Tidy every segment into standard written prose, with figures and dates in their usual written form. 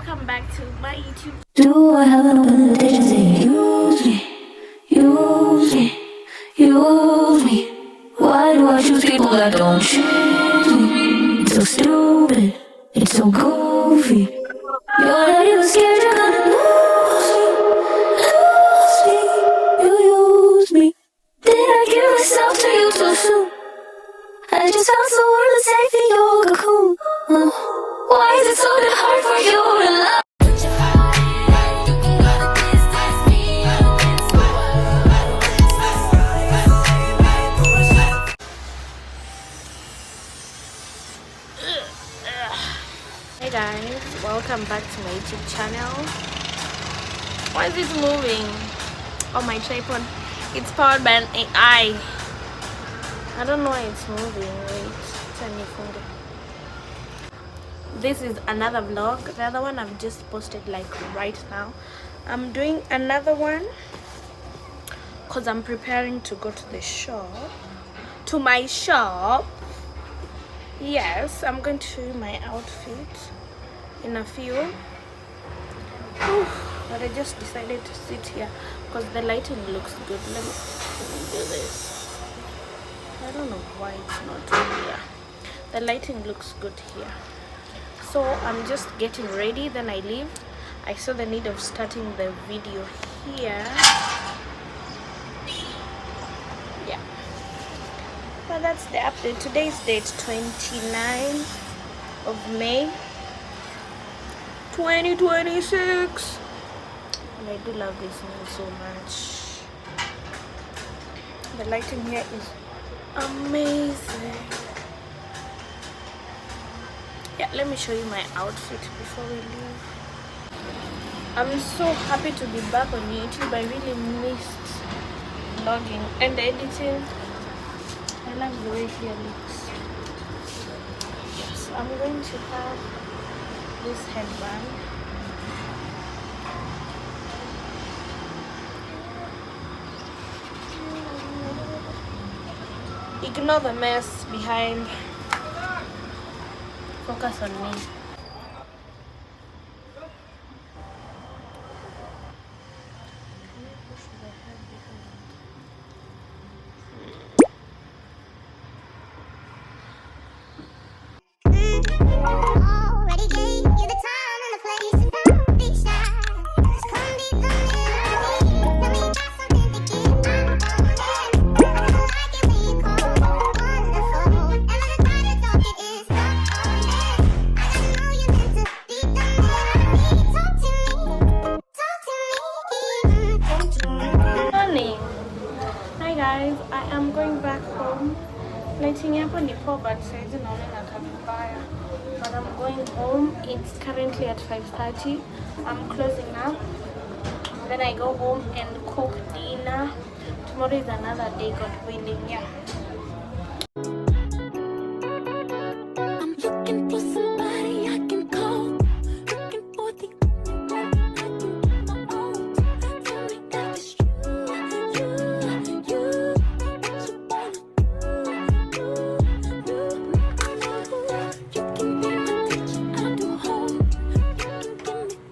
welcome back to my YouTube. Do I have an open invitation saying use me, use me, use me? Why do I choose people that don't choose me? It's so stupid, it's so goofy. You're not even scared you're gonna lose me, you use me. Did I give myself to you too soon? I just felt so unsafe in your cocoon. Why is it so hard for you to love? Hey guys, welcome back to my YouTube channel. Why is it moving? Oh, my tripod. It's powered by an AI. I don't know why it's moving. Wait, turn your finger. This is another vlog. The other one I've just posted like right now. I'm doing another one because I'm preparing to go to the shop. To my shop. Yes, I'm going to show you my outfit in a few. But I just decided to sit here because the lighting looks good. Let me do this. I don't know why it's not here. The lighting looks good here. So I'm just getting ready, then I leave. I saw the need of starting the video here. Yeah. But that's the update. Today's date 29 of May 2026. And I do love this movie so much. The lighting here is amazing. Yeah, let me show you my outfit before we leave. I'm so happy to be back on YouTube. I really missed vlogging and editing. I love the way here looks. Yes, I'm going to have this headband. Ignore the mess behind. Focus on me. Hi guys, I am going back home. Lighting hapa ni poa but saizi naona inakaa vibaya. But I'm going home. It's currently at 5:30. I'm closing up. Then I go home and cook dinner. Tomorrow is another day, God willing. Yeah. I'm looking for somebody I can call. Looking for the only one I can call my own. Tell me that it's you. What you wanna do. You can be my touch, I'll do home. You can give me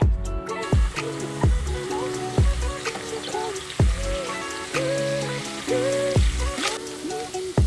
everything.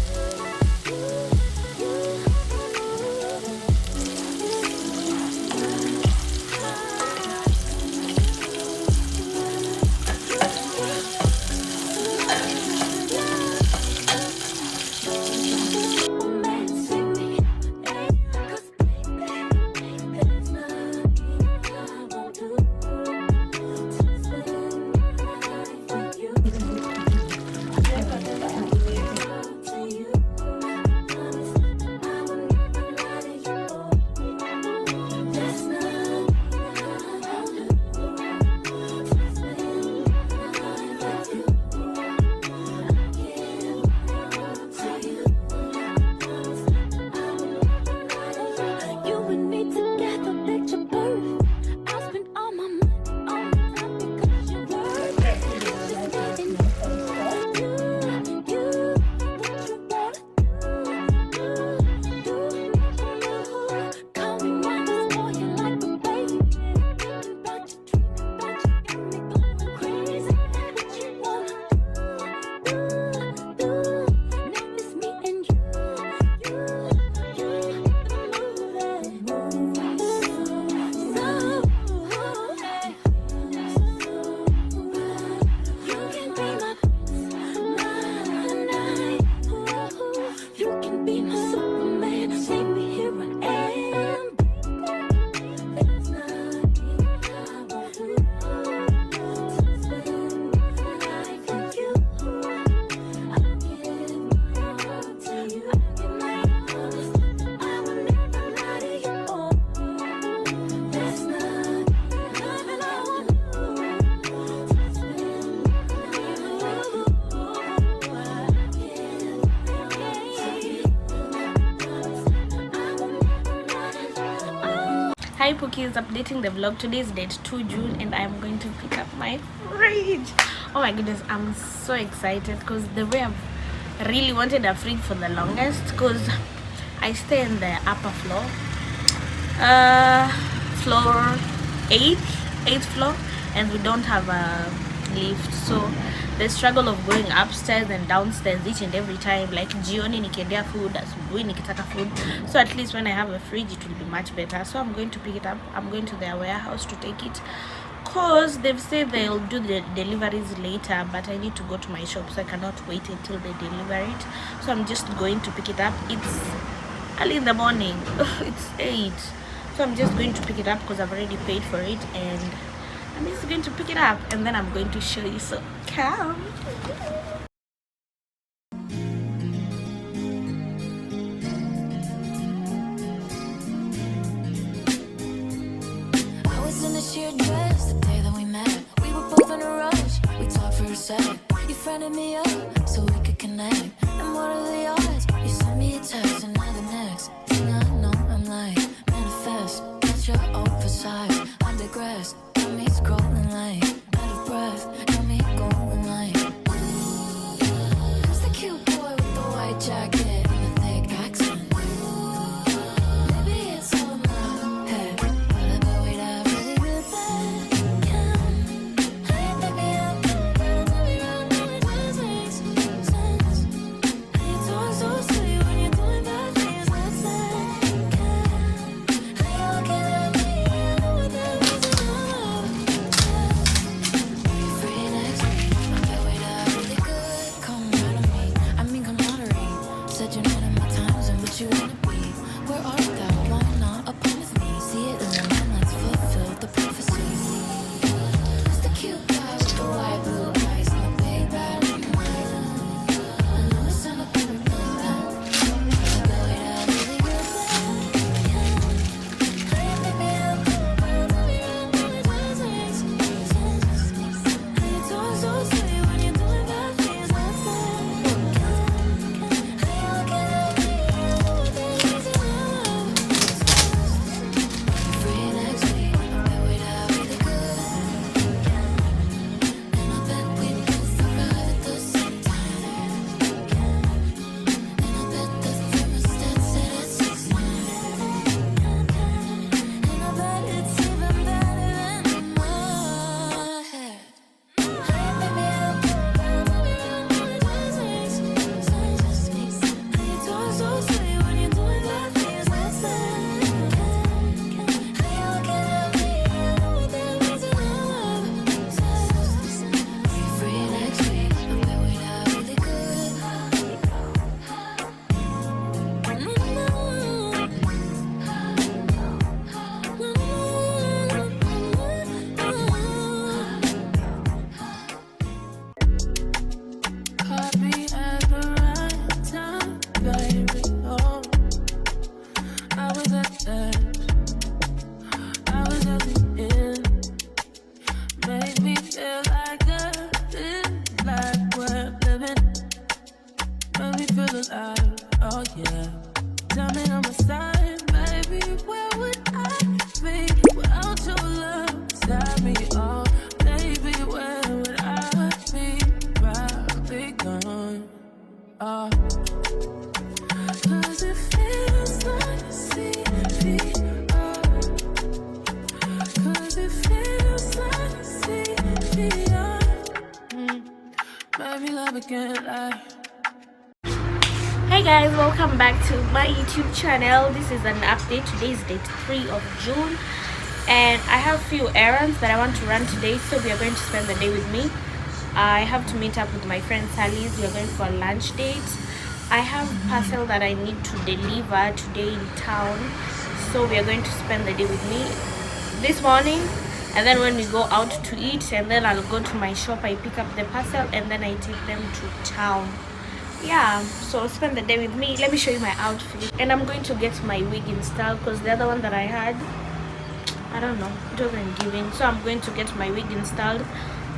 Hi Pookies, updating the vlog. Today is date 2 June and I am going to pick up my fridge. Oh my goodness, I'm so excited because the way I've really wanted a fridge for the longest, because I stay in the upper floor, floor 8th floor, and we don't have a lift, so the struggle of going upstairs and downstairs each and every time, like jioni nikiendea food, asubuhi nikitaka food. So at least when I have a fridge it will be much better. So I'm going to pick it up. I'm going to their warehouse to take it because they've said they'll do the deliveries later, but I need to go to my shop, so I cannot wait until they deliver it. So I'm just going to pick it up. It's early in the morning. It's 8, so I'm just going to pick it up because I've already paid for it, and I'm just going to pick it up and then I'm going to show you. So come. I was in a sheer dress the day that we met. We were both in a rush. We talked for a sec. You friended me up so we could connect. And what are the odds? You sent me a text and now the next thing I know, I'm like, manifest. That's your oversized. I digress. Got me scrolling like out of breath. Got me going like, who's the cute boy with the white jacket and the thick accent? Maybe it's all in my head, but I bet we'd have really good sex. Hey, baby, I'm gonna tell me around now, it just makes sense. Hey, you talk so sweet when you're doing bad things, let's say. Hey, you're looking at me, I know what that means in my love. Free next week, I bet we'd have really good. Come right on me, I mean camaraderie. Said you're not in my times and what you wanna be. Where art thou? Why not upon with me? See it in the man, let's fulfill the prophecy. Who's the cute guy with the white blue eyes and the big bad mind? I know it's not a perfect plan, but I bet we'd have really good sex. Hey, baby, I'm gonna tell me around now, it just makes sense. Hey, you talk so sweet when you're doing bad things, let's say. Hey, you're looking at me, I know what that means in my love. Free next week, I bet we'd have really good. And I bet we'd both arrive at the same time. And I bet the thermostat set at 69. And I bet it's even better than in my head. Hey, baby, I'm gonna tell me around now, it just makes sense. Hey, you talk so sweet when you're doing bad things, let's say. Hey, you're looking at me, I know what that means in my love. Free next week, I bet we'd have really good. Caught me at the right time, baby. Oh, I was at the end. Made me feel like we're living. Made me feel alive. Oh yeah. Tell me on my side, baby. Where would I be without your love beside me? Oh, baby, where would I be? Probably gone. Oh, 'cause it feels like a CPR. 'Cause it feels like a CPR. Baby, love again, like. Hey guys, welcome back to my YouTube channel. This is an update. Today is date 3 of June and I have a few errands that I want to run today, so we are going to spend the day with me. I have to meet up with my friend Sally's. We are going for a lunch date. I have parcel that I need to deliver today in town, so we are going to spend the day with me this morning, and then when we go out to eat, and then I'll go to my shop, I pick up the parcel and then I take them to town. Yeah, so spend the day with me. Let me show you my outfit, and I'm going to get my wig installed because the other one that I had, I don't know, it wasn't giving. So I'm going to get my wig installed,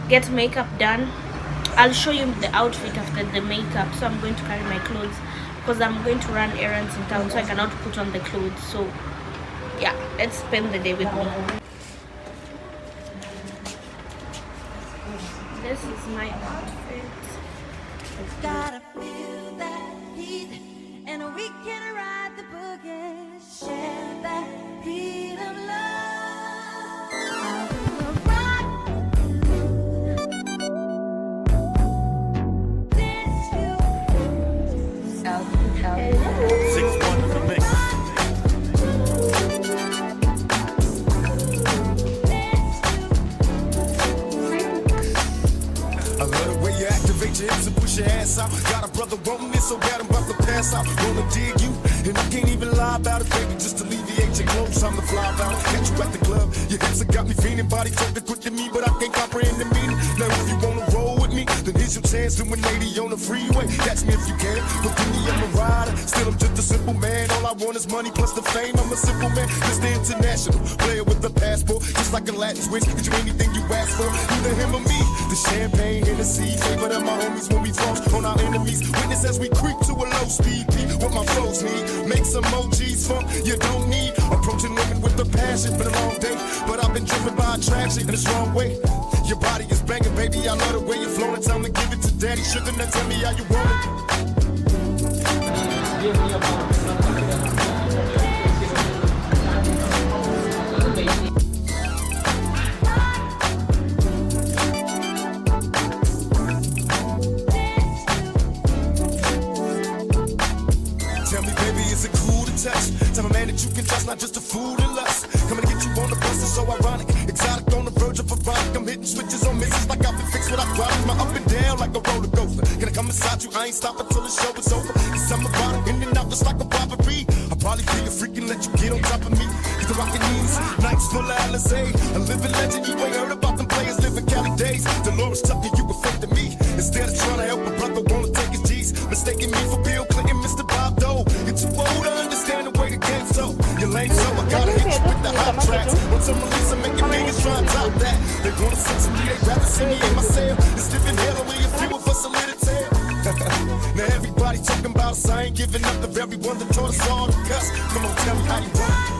get makeup done. I'll show you the outfit after the makeup. So I'm going to carry my clothes because I'm going to run errands in town, so I cannot put on the clothes. So yeah, let's spend the day with me. This is my outfit. Gotta feel that heat, and we can ride the boogie, share that beat of love. I will rock this you. Hello. 6-1 for me. I love the way you activate your hips and push your ass out. Got a brother wanting this so bad I'm about to pass out. Wanna dig you, and I can't even lie about it, baby. Just alleviate your clothes, I'm the fly about. Catch you at the club, your hips have got me feeling. Body talking quick to me, but I can't comprehend the meaning. Now if you wanna roll with me, then here's your chance to win 80 on the freeway. Catch me if you can, but give me I'm a rider. Still I'm just a simple man. All I want is money plus the fame. I'm a simple man, Mr. International player with a passport, just like a Latin switch. Get you anything you ask for, either him or me. The champagne, Hennessy, favorite of my homies when we toss on our enemies. Witness as we creep to a low speed beat. What my foes need, make some emojis funk you don't need. Approaching women with a passion, been a long day, but I've been driven by attraction in a strong way. Your body is banging, baby, I love the way you're flowing. Time to give it to daddy sugar, now tell me how you want it. Tell me, baby, is it cool to touch? Tell a man that you can trust, not just a fool to lust. Coming to get you on the bus is so ironic. Exotic on the verge of erotic. I'm hitting switches on misses like I've been fixed when I drop my up and down like a roller coaster. Can I come inside you? I ain't stopping till the show is over. Cause I'm about it, in and out just like a robbery. I'll probably be a freak and let you get on top of me. Get the rockin' knees, nights full of Alizé. A living legend, you ain't heard about them players living Cali days. Dolores Tucker, you affected me. Instead of trying to help a brother, wanna take his G's. Mistaking me for Bill Clinton, Mr. Bob Dole. You're too old to understand the way the game's so. You're lame, so I gotta hit you with the hot tracks. When some release, I'm making niggas try to top that. They wanna sex me, they rather see me in my cell. It's living hell, only a few of us a little tale. Now everybody talking about us, I ain't giving up to everyone that taught us all to cuss. Come on, tell me how you want it.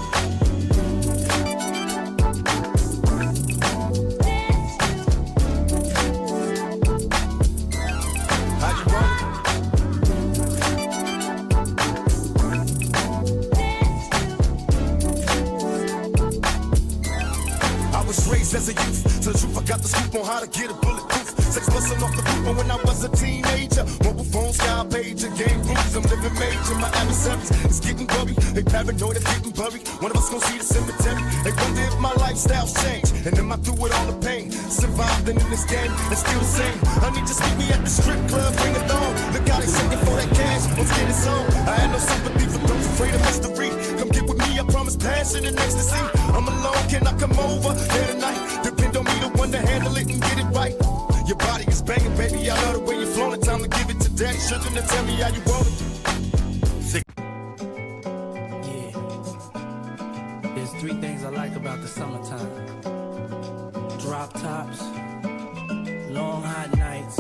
Raised as a youth, to the truth I got the scoop on how to get a bulletproof. 6 bustin' off the roof, but when I was a teenager, mobile phone, sky pager, game groups, I'm living major. My adversaries is getting worried, they paranoid of getting buried. One of us gon' see the cemetery. They wonder if my lifestyle's changed, and am I through with all the pain? Surviving in this game, and still the same. I need just meet me at the strip club, bring it on. Look how they seeking for that cash, let's get it on. I had no sympathy for those afraid of mystery. Come get with me, I promise passion and ecstasy. I'm alone, can I come over there tonight? Depend on me, the one to handle it and get it right. Your body is banging, baby, I love the way you're flowing. Time to give it to daddy, sugar, and tell me how you want it. Yeah. There's 3 things I like about the summertime. Drop tops, long hot nights,